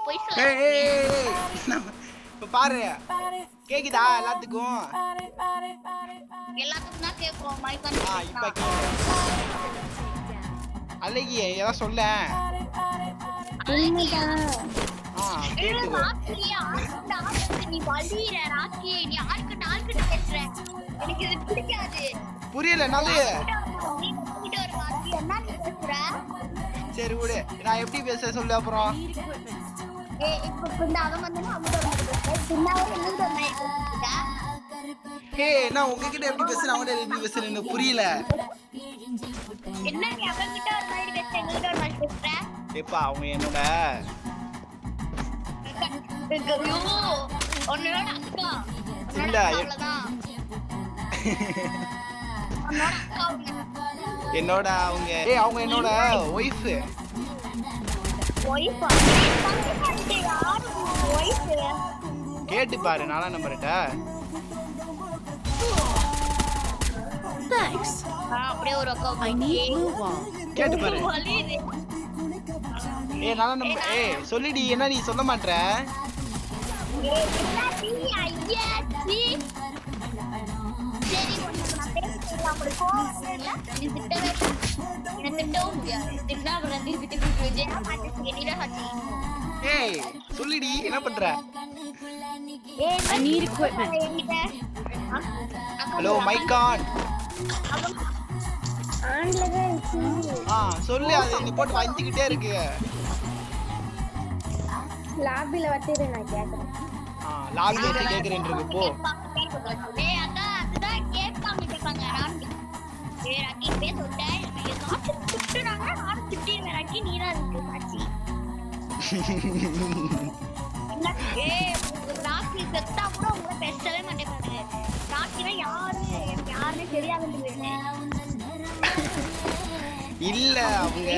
போய் இப்ப பாரு கேக்குதா எல்லாத்துக்கும் தான் கேட்கும் மைக்கான் இப்ப அழகி ஏதாவது சொல்ல நீ வலிற ராக்கி நீ ஆர்கிட்ட பேசுற எனக்கு இது பிடிக்காது புரியல நாலு என்ன பேசுற சரி விடு நான் எப்படி பேச சொல்லு அப்புறம் நான் உங்ககிட்ட எப்படி பேசுறேன் அவங்க எப்படி பேசுறேன் எனக்கு புரியல எப்பா அவங்க என்னோட இல்ல என்னோட அவங்க அவங்க என்னோட ஒய்ஃப் கேட்டு பாரு நானா நம்பர்ட்ட Thanks. I need move on. கேட்டு பாரு நானா நம்பர் சொல்லிடி என்ன நீ சொல்ல மாட்ற சொல்லிடி என்ன பண்ற I need equipment. ஹலோ மைக்கான் சொல்லு அது நீ போட்டு வஞ்சிக்கிட்டே இருக்கு லாபில வச்சிரு நான் கேக்குறேன் லாபில வச்சு கேக்குறேன் இருக்கு போ அதுதான் கேட்காம கேட்பாங்க ராக்கி பேச விட்டேன் திட்டுறாங்க நானும் திட்டிடுவேன் ராக்கி நீதான் இருக்கு சாட்சி ராக்கி செத்தா கூட உங்களை பேசவே மாட்டேன் ராக்கினா யாருன்னு தெரியாதுன்னு இல்ல அவங்க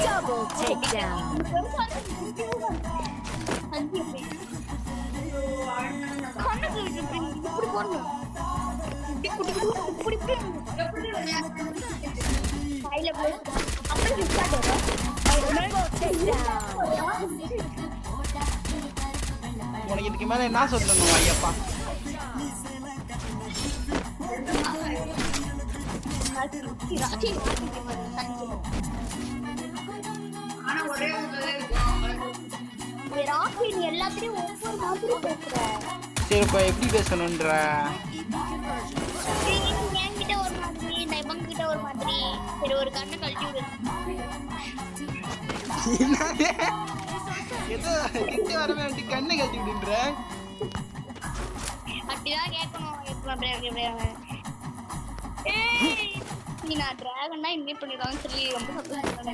Double takedown. உனக்கு இதுக்கு மேல என்ன சொல்லணும் ஐயப்பா எல்லாத்தையும் ஒவ்வொரு மாதிரி பேசுற சரி இப்ப எப்படி பேசணும்ன்ற என்கிட்ட ஒரு மாதிரி டைமங் கிட்ட ஒரு மாதிரி சரி ஒரு கண்ணை கழட்டி விடு ஏதோ கிட்ட வர வேண்டி கண்ணை கழட்டி விடுன்ற அப்படிதான் கேட்கணும் நான் டிராகன்னா இன்வைட் பண்ணிருக்காங்கன்னு சொல்லி ரொம்ப சந்தோஷம்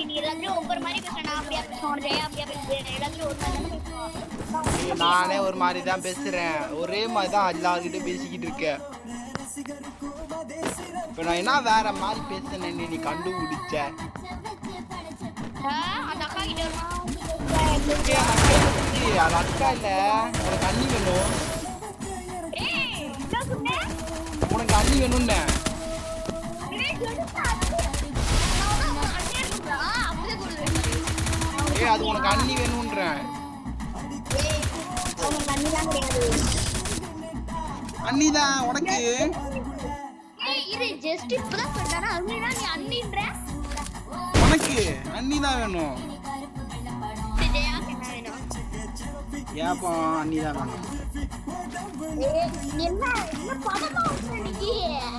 நீ எல்லாத்தையும் ஒவ்வொரு மாதிரி பேசுறேன் நான் அப்படியா பேசுவேன் ஜெயா அப்படியா பேசுறேன் எல்லாத்தையும் ஒரு மாதிரி நானே ஒரு மாதிரி தான் பேசுறேன் ஒரே மாதிரி தான் எல்லார்கிட்ட பேசிக்கிட்டு இருக்கேன் இப்ப நான் என்ன வேற மாதிரி பேசுனேன்னு நீ கண்டுபிடிச்ச அந்த அக்கா கிட்ட அது அக்கா இல்ல உனக்கு அண்ணி வேணும் உனக்கு அண்ணி வேணும்னு அது உனக்கு அண்ணி வேணும்ன்றேன் அண்ணிதான் உனக்கு உனக்கு அண்ணிதான் வேணும் ஏப்பா அண்ணிதான் வேணும்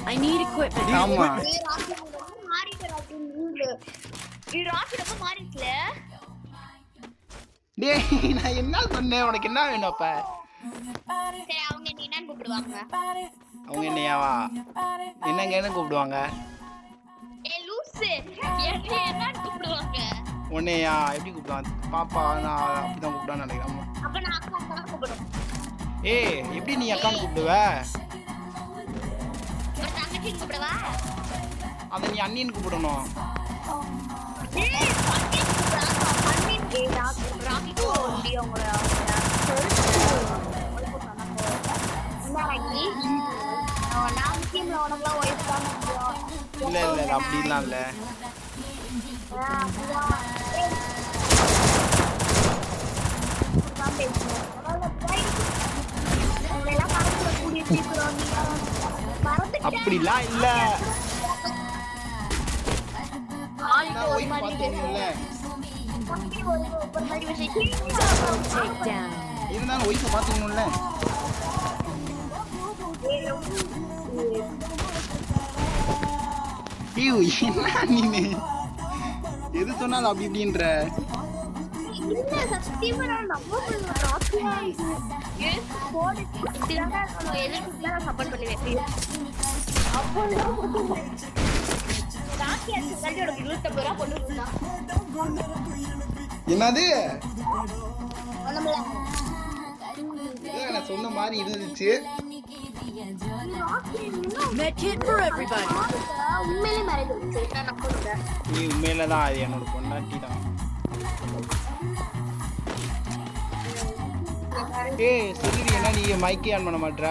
I need equipment. ஆமா டேய் நான் என்ன சொன்னேன் உனக்கு என்ன வேணும் அப்ப சரி அவங்க என்னன்னு கூப்பிடுவாங்க அவங்க என்னையாவா என்னங்கன்னு கூப்பிடுவாங்க லூசு என்னன்னு கூப்பிடுவாங்க உன்னையா எப்படி கூப்பிடுவாங்க பாப்பா நான் அப்படிதான் கூப்பிடுவான்னு நினைக்கிறேன் அப்ப நான் அக்கா கூப்பிடுவேன் ஏய் எப்படி நீ அக்கான்னு கூப்பிடுவ? ஒரு தங்கச்சி கூப்பிடவா? அதை நீ அண்ணின்னு கூப்பிடணும். ஏய் பண்ணி கூப்பிடா பண்ணி ராக்கி கோண்டி உங்கள இல்ல இல்ல அப்படிலாம் இல்ல. அப்படிலாம் இல்ல. Double takedown. இருந்தாலும் ஒய்ஃபை பார்த்துக்கணும்ல. ஐயோ என்ன நீ எது சொன்னாலும் அப்படி இப்படின்ற. என்னது நான் சொன்ன மாதிரி இருந்துச்சு. Medkit for everybody. நீ உண்மையில தான் அது என்னோட பொண்டாட்டி தான். ஏய் சொல்லுடி என்ன நீ மைக்கே ஆன் பண்ண மாட்ற?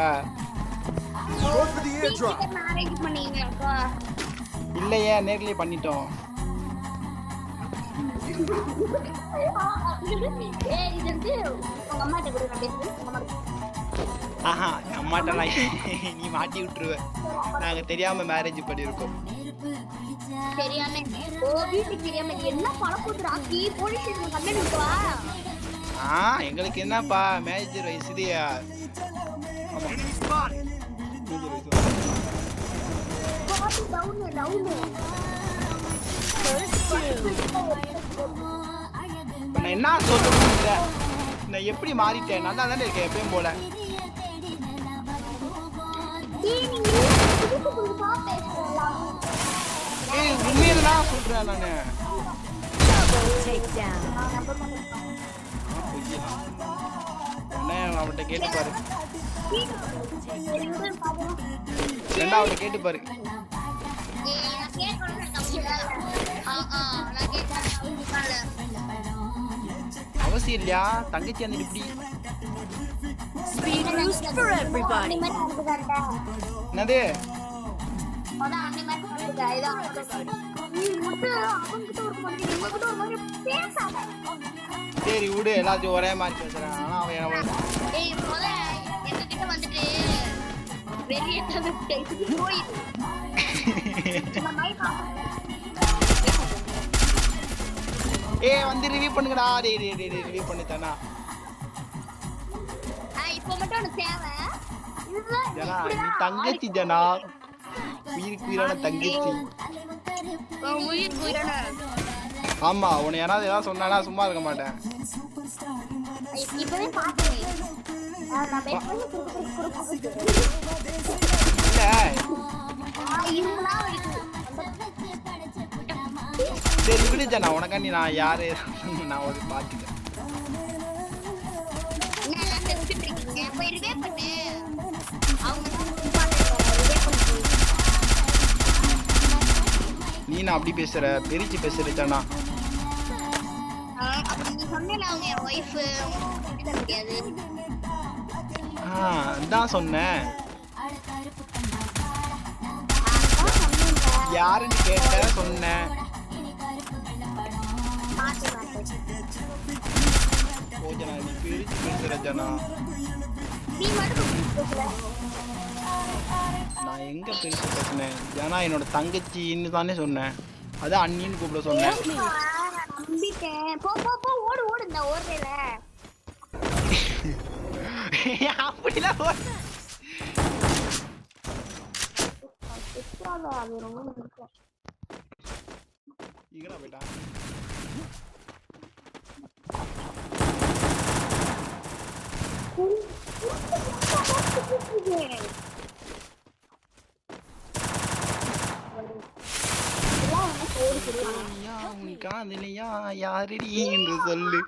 இல்லையே நேர்லயே பண்ணிட்டோம். ஆஹா அம்மாட்டெல்லாம் நீ மாட்டி விட்டுருவ. நாங்க தெரியாம மேரேஜ் பண்ணிருக்கோம். தெரியாம ஓ வீட்டுக்கு தெரியாம என்ன பழக்கூத்து ராக்கி போலீஸ் ஸ்டேஷன் கம்ப்ளைண்ட் வா. எங்களுக்கு என்னப்பா மேஜர் வயசு இதுயா. நான் என்ன சொல்ல நான் எப்படி மாறிட்டேன்? நல்லா தானே இருக்கேன் எப்பயும் போல. ஏய் உண்மையில தான் சொல்றேன் நானு. Double takedown. அவன்கிட்ட கேட்டு பாரு. ரெண்டாவது கேட்டு பாரு. அவசியம் இல்லையா தங்கச்சி அந்த இப்படி. Speed boost for everybody. என்னது சரி விடு எல்லாத்தையும் ஒரே மாதிரி பேசுறேன். ஆனா அவன் வந்து ரிவ்யூ பண்ணுங்கடா. ரிவ்யூ பண்ணிட்டானா இப்போ மட்டும் உனக்கு தேவை ஜனா நீ தங்கச்சி ஜனா உயிருக்கு உயிரான தங்கச்சி. உயிர் உயிரான. ஆமா உன்னை யாராவது ஏதாவது சொன்னா சும்மா இருக்க மாட்டேன். இப்பவே பாத்தேன் சரி விடு ஜனா உனக்காண்டி நான் யாரு நான் ஒரு பாத்துக்கிறேன். நீ நான் அப்படி பேசுற பெரிச்சு பேசுற ஜனா. அதான் சொன்னேன் யாருன்னு கேட்ட சொன்னேன். ஓ ஜனா நீ பெரிச்சு பேசுற ஜனா. நான் எங்க பெருசு பேசினேன் ஜனா என்னோட தங்கச்சின்னு தானே சொன்னேன். அதான் அண்ணின்னு கூப்பிட சொன்னேன். அப்படிலாம் இங்கடா போயிட்டான். காதலியா யாரடி என்று சொல்லு.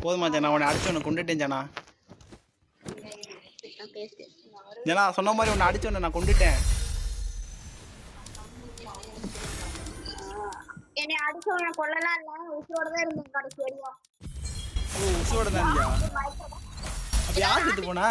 போதுமா ஜனா உன்னை அடிச்சு உன்னை கொண்டுட்டேன் ஜனா. பேசு. ஜனா சொன்ன மாதிரி உன்னை அடிச்சு உன்னை நான் கொண்டுட்டேன். என்னை அடிச்சவன கொல்லலாம் இல்ல, உசுரோட தான் இருந்தேன் கடைசி வரையும். ஓ உசுவோட தான் இல்லையா? அப்ப யார் செத்து போனா?